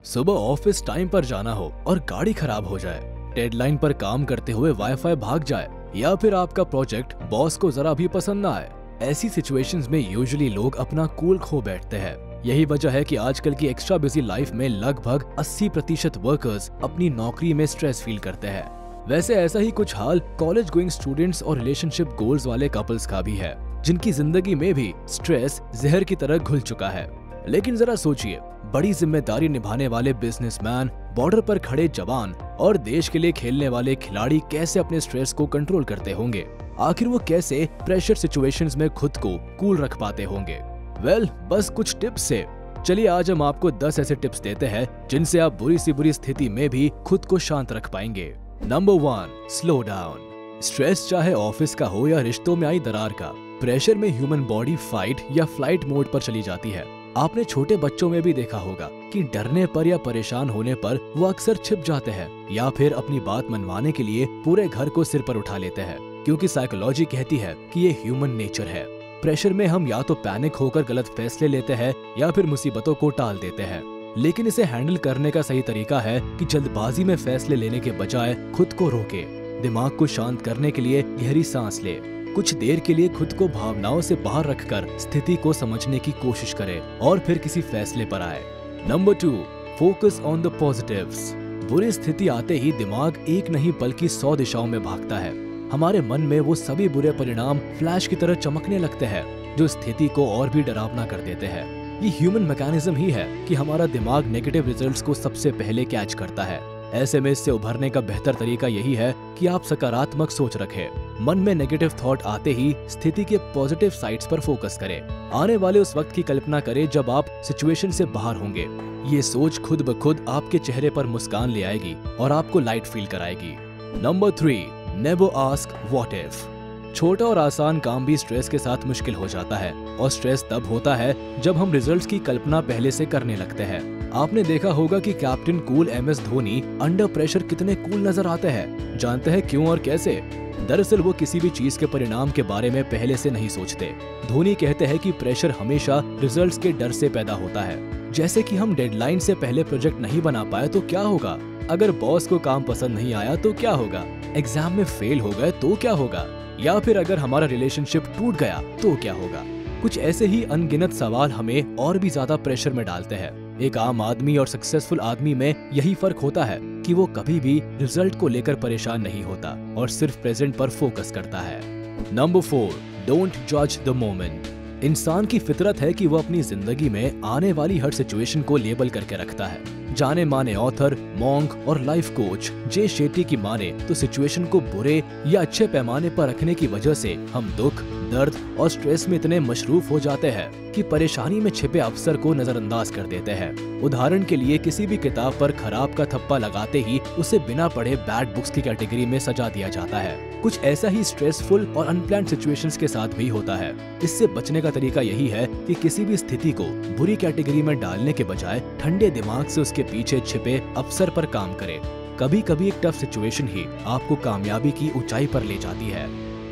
सुबह office time पर जाना हो और गाड़ी खराब हो जाए, डेडलाइन पर काम करते हुए वाईफाई भाग जाए या फिर आपका प्रोजेक्ट बॉस को जरा भी पसंद ना आए, ऐसी सिचुएशंस में यूजुअली लोग अपना कूल खो बैठते हैं। यही वजह है कि आजकल की एक्स्ट्रा बिजी लाइफ में लगभग 80% वर्कर्स अपनी नौकरी में स्ट्रेस फील करते हैं। वैसे ऐसा ही कुछ हाल कॉलेज गोइंग स्टूडेंट्स और रिलेशनशिप गोल्स वाले कपल्स का भी है, जिनकी जिंदगी में भी स्ट्रेस जहर की तरह घुल चुका है। लेकिन जरा सोचिए, बड़ी जिम्मेदारी निभाने वाले बिजनेसमैन, बॉर्डर पर खड़े जवान और देश के लिए खेलने वाले खिलाड़ी कैसे अपने स्ट्रेस को कंट्रोल करते होंगे? आखिर वो कैसे प्रेशर सिचुएशंस में खुद को कूल रख पाते होंगे? बस कुछ टिप्स से चलिए आज हम आपको 10 ऐसे टिप्स देते हैं जिनसे आप बुरी सी बुरी स्थिति में भी खुद को शांत रख पाएंगे। Number 1, slow down. स्ट्रेस चाहे ऑफिस का हो या रिश्तों में आई दरार का, प्रेशर में ह्यूमन बॉडी फाइट या फ्लाइट मोड पर चली जाती है। आपने छोटे बच्चों में भी देखा होगा कि डरने पर या परेशान होने पर वो अक्सर छिप जाते हैं या फिर अपनी बात मनवाने के लिए पूरे घर को सिर पर उठा लेते हैं, क्योंकि साइकोलॉजी कहती है कि ये ह्यूमन नेचर है। प्रेशर में हम या तो पैनिक होकर गलत फैसले लेते हैं या फिर मुसीबतों को टाल देते हैं। लेकिन इसे हैंडल करने का सही तरीका है कि जल्दबाजी में फैसले लेने के बजाय खुद को रोके, दिमाग को शांत करने के लिए गहरी सांस ले, कुछ देर के लिए खुद को भावनाओं से बाहर रखकर स्थिति को समझने की कोशिश करें और फिर किसी फैसले पर आए। Number 2, focus on the positives. बुरी स्थिति आते ही दिमाग एक नहीं बल्कि 100 दिशाओं में भागता है। हमारे मन में वो सभी बुरे परिणाम फ्लैश की तरह चमकने लगते हैं जो स्थिति को और भी डरावना कर देते हैं। ये ह्यूमन मैकेनिज्म ही है कि हमारा दिमाग नेगेटिव रिजल्ट्स को सबसे पहले कैच करता है। ऐसे में इससे उभरने का बेहतर तरीका यही है कि आप सकारात्मक सोच रखें। मन में नेगेटिव थॉट आते ही स्थिति के पॉजिटिव साइड्स पर फोकस करें। आने वाले उस वक्त की कल्पना करें जब आप सिचुएशन से बाहर होंगे। ये सोच खुद ब खुद आपके चेहरे पर मुस्कान ले आएगी और आपको लाइट फील कराएगी। Number 3, never ask what if. छोटा और आसान काम भी स्ट्रेस के साथ मुश्किल हो जाता है और स्ट्रेस तब होता है जब हम रिजल्ट्स की कल्पना पहले से करने लगते हैं। आपने देखा होगा कि captain cool MS Dhoni under pressure कितने कूल नजर आते हैं। जानते हैं क्यों और कैसे? दरअसल वो किसी भी चीज के परिणाम के बारे में पहले से नहीं सोचते। धोनी कहते हैं कि प्रेशर हमेशा रिजल्ट्स के डर से पैदा होता है। जैसे कि हम डेडलाइन से पहले प्रोजेक्ट नहीं बना पाए तो क्या होगा? अगर बॉस को काम पसंद नहीं आया तो क्या होगा? एग्जाम में फेल हो गए तो क्या होगा? या फिर अगर हमारा रिलेशनशिप टूट गया तो क्या होगा? कुछ ऐसे ही अनगिनत सवाल हमें और भी ज्यादा प्रेशर में डालते हैं। एक आम आदमी और सक्सेसफुल आदमी में यही फर्क होता है कि वो कभी भी रिजल्ट को लेकर परेशान नहीं होता और सिर्फ प्रेजेंट पर फोकस करता है। नंबर 4, डोंट जज द मोमेंट। इंसान की फितरत है कि वो अपनी जिंदगी में आने वाली हर सिचुएशन को लेबल करके रखता है। जाने माने ऑथर, मॉन्क और लाइफ कोच जे शेट्टी की माने तो सिचुएशन को बुरे या अच्छे पैमाने पर रखने की वजह से हम दुख, दर्द और स्ट्रेस में इतने मशरूफ हो जाते हैं कि परेशानी में छिपे अवसर को नजरअंदाज कर देते हैं। उदाहरण के लिए किसी भी किताब पर खराब का थप्पा लगाते ही उसे बिना पढ़े बैड बुक्स की कैटेगरी में सजा दिया जाता है। कुछ ऐसा ही स्ट्रेसफुल और अनप्लान्ड सिचुएशंस के साथ भी होता है। इससे बचने का तरीका यही है कि किसी भी स्थिति को बुरी कैटेगरी में डालने के बजाय ठंडे दिमाग से उसके पीछे छिपे अवसर पर काम करें। कभी कभी एक टफ सिचुएशन ही आपको कामयाबी की ऊंचाई पर ले जाती है।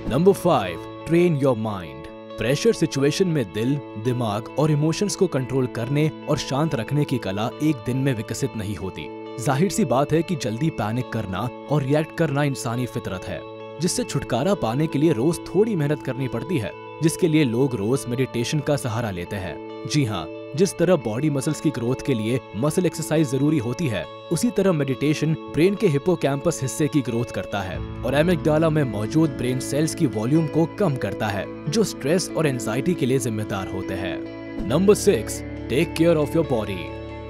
Number 5, train your mind. Pressure situation में दिल, दिमाग और इमोशंस को कंट्रोल करने और शांत रखने की कला एक दिन में विकसित नहीं होती। जाहिर सी बात है कि जल्दी पैनिक करना और रिएक्ट करना इंसानी फितरत है, जिससे छुटकारा पाने के लिए रोज थोड़ी मेहनत करनी पड़ती है, जिसके लिए लोग रोज मेडिटेशन का सहारा लेते हैं। जी हाँ, जिस तरह बॉडी मसल्स की ग्रोथ के लिए मसल एक्सरसाइज जरूरी होती है, उसी तरह मेडिटेशन ब्रेन के हिप्पोकैम्पस हिस्से की ग्रोथ करता है और एमिगडाला में मौजूद ब्रेन सेल्स की वॉल्यूम को कम करता है, जो स्ट्रेस और एंजाइटी के लिए जिम्मेदार होते हैं। Number 6, take care of your body.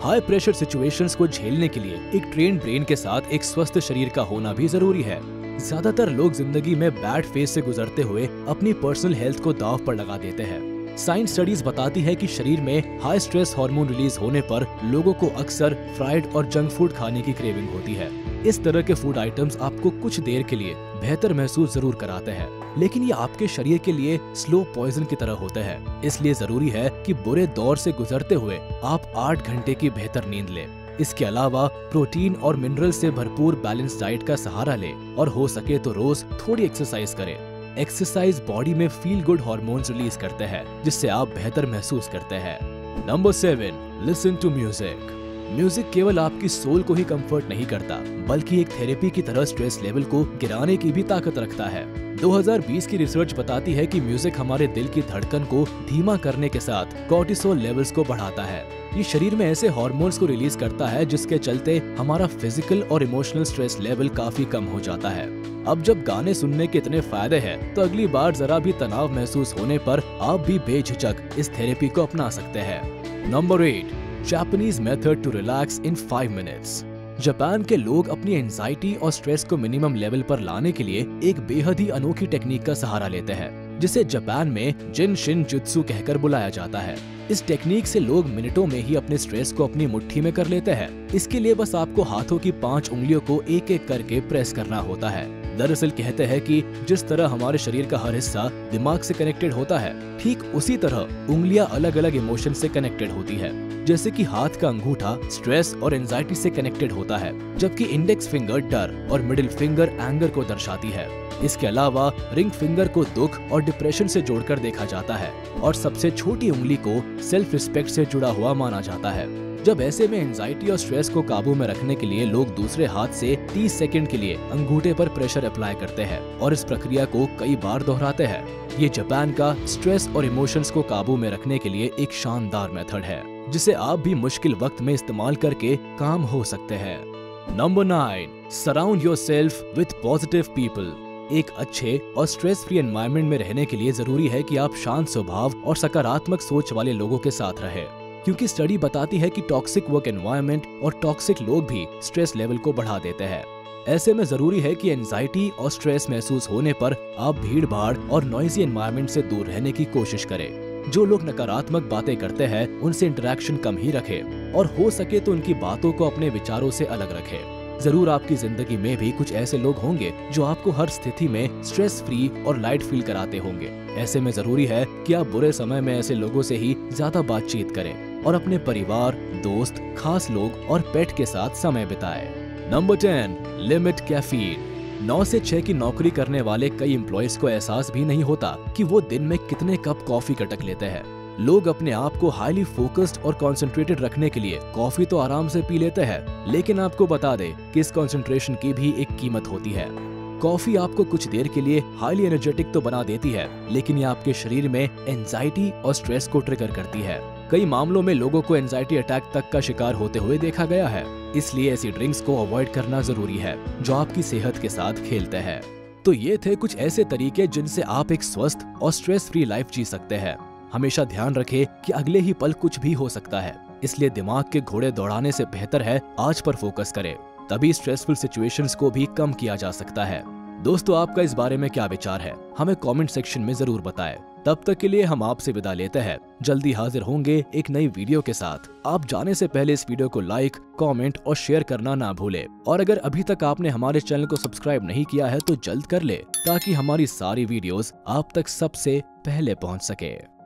High pressure situations को झेलने के लिए एक ट्रेन ब्रेन के साथ एक स्वस्थ शरीर का होना भी जरूरी है। ज्यादातर लोग जिंदगी में बैड फेज से गुजरते हुए अपनी पर्सनल हेल्थ को दांव पर लगा देते हैं। साइंस स्टडीज बताती है कि शरीर में हाई स्ट्रेस हार्मोन रिलीज होने पर लोगों को अक्सर फ्राइड और जंक फूड खाने की क्रेविंग होती है। इस तरह के फूड आइटम्स आपको कुछ देर के लिए बेहतर महसूस जरूर कराते हैं, लेकिन ये आपके शरीर के लिए स्लो पॉइजन की तरह होते हैं। इसलिए जरूरी है कि बुरे दौर से गुजरते हुए आप 8 घंटे की बेहतर नींद लें। इसके अलावा प्रोटीन और मिनरल से भरपूर बैलेंस डाइट का सहारा लें और हो सके तो रोज थोड़ी एक्सरसाइज करें। एक्सरसाइज बॉडी में फील गुड हार्मोन्स रिलीज करते हैं, जिससे आप बेहतर महसूस करते हैं। Number 7, listen to music. Music केवल आपकी सोल को ही कंफर्ट नहीं करता, बल्कि एक थेरेपी की तरह स्ट्रेस लेवल को गिराने की भी ताकत रखता है। 2020 की रिसर्च बताती है कि म्यूजिक हमारे दिल की धड़कन को धीमा करने के साथ कॉर्टिसोल लेवल्स को बढ़ाता है। ये शरीर में ऐसे हार्मोन्स को रिलीज करता है जिसके चलते हमारा फिजिकल और इमोशनल स्ट्रेस लेवल काफी कम हो जाता है। अब जब गाने सुनने के इतने फायदे हैं, तो अगली बार जरा भी तनाव महसूस होने पर आप भी बेझिझक इस थेरेपी को अपना सकते हैं। Number 8, Japanese method to relax in 5 minutes. Japan के लोग अपनी एंजाइटी और स्ट्रेस को मिनिमम लेवल पर लाने के लिए एक बेहद ही अनोखी टेक्निक का सहारा लेते हैं, जिसे जापान में जिन शिन जुत्सु कहकर बुलाया जाता है। इस टेक्निक से लोग मिनटों में ही अपने स्ट्रेस को अपनी मुट्ठी में कर लेते हैं। इसके लिए बस आपको हाथों की 5 उंगलियों को एक एक करके प्रेस करना होता है। दरअसल कहते हैं कि जिस तरह हमारे शरीर का हर हिस्सा दिमाग से कनेक्टेड होता है, ठीक उसी तरह उंगलियां अलग अलग इमोशन से कनेक्टेड होती है। जैसे कि हाथ का अंगूठा स्ट्रेस और एंजाइटी से कनेक्टेड होता है, जबकि इंडेक्स फिंगर डर और मिडिल फिंगर एंगर को दर्शाती है। इसके अलावा रिंग फिंगर को दुख और डिप्रेशन से जोड़कर देखा जाता है और सबसे छोटी उंगली को सेल्फ रिस्पेक्ट से जुड़ा हुआ माना जाता है। जब ऐसे में एंजाइटी और स्ट्रेस को काबू में रखने के लिए लोग दूसरे हाथ से 30 सेकंड के लिए अंगूठे पर प्रेशर अप्लाई करते हैं और इस प्रक्रिया को कई बार दोहराते हैं। ये जापान का स्ट्रेस और इमोशंस को काबू में रखने के लिए एक शानदार मेथड है, जिसे आप भी मुश्किल वक्त में इस्तेमाल करके काम हो सकते हैं। Number 9, surround yourself with positive people. एक अच्छे और स्ट्रेस फ्री एनवायरनमेंट में रहने के लिए जरूरी है कि आप शांत स्वभाव और सकारात्मक सोच वाले लोगों के साथ रहें, क्योंकि स्टडी बताती है कि टॉक्सिक वर्क एनवायरनमेंट और टॉक्सिक लोग भी स्ट्रेस लेवल को बढ़ा देते हैं। ऐसे में जरूरी है कि एंजाइटी और स्ट्रेस महसूस होने पर आप भीड़ भाड़ और नॉइजी एनवायरनमेंट से दूर रहने की कोशिश करें। जो लोग नकारात्मक बातें करते हैं उनसे इंटरेक्शन कम ही रखें और हो सके तो उनकी बातों को अपने विचारों से अलग रखें। जरूर आपकी जिंदगी में भी कुछ ऐसे लोग होंगे जो आपको हर स्थिति में स्ट्रेस फ्री और लाइट फील कराते होंगे। ऐसे में जरूरी है कि आप बुरे समय में ऐसे लोगों से ही ज्यादा बातचीत करें और अपने परिवार, दोस्त, खास लोग और पेट के साथ समय बिताएं। Number 10, limit caffeine. 9 से 6 की नौकरी करने वाले कई एम्प्लॉयज को एहसास भी नहीं होता कि वो दिन में कितने कप कॉफी गटक लेते हैं। लोग अपने आप को हाईली फोकस्ड और कंसंट्रेटेड रखने के लिए कॉफी तो आराम से पी लेते हैं, लेकिन आपको बता दें कि इस कंसंट्रेशन की भी एक कीमत होती है। कॉफी आपको कुछ देर के लिए हाईली एनर्जेटिक तो बना देती है, लेकिन ये आपके शरीर में एंजाइटी और स्ट्रेस को ट्रिगर करती है। कई मामलों में लोगों को एंजाइटी अटैक तक का शिकार होते हुए देखा गया है। इसलिए ऐसी ड्रिंक्स को अवॉइड करना जरूरी है जो आपकी सेहत के साथ खेलते हैं। तो ये थे कुछ ऐसे तरीके जिनसे आप एक स्वस्थ और स्ट्रेस फ्री लाइफ जी सकते हैं। हमेशा ध्यान रखें कि अगले ही पल कुछ भी हो सकता है, इसलिए दिमाग के घोड़े दौड़ाने से बेहतर है आज पर फोकस करें, तभी स्ट्रेसफुल सिचुएशंस को भी कम किया जा सकता है। दोस्तों, आपका इस बारे में क्या विचार है, हमें कमेंट सेक्शन में जरूर बताएं। तब तक के लिए हम आपसे विदा लेते हैं। जल्दी हाजिर होंगे एक नई वीडियो के साथ। आप जाने से पहले इस वीडियो को लाइक, कमेंट और शेयर करना ना भूलें। और अगर अभी तक आपने हमारे चैनल को सब्सक्राइब नहीं किया है तो जल्द कर ले, ताकि हमारी सारी वीडियोस आप तक सबसे पहले पहुंच सके।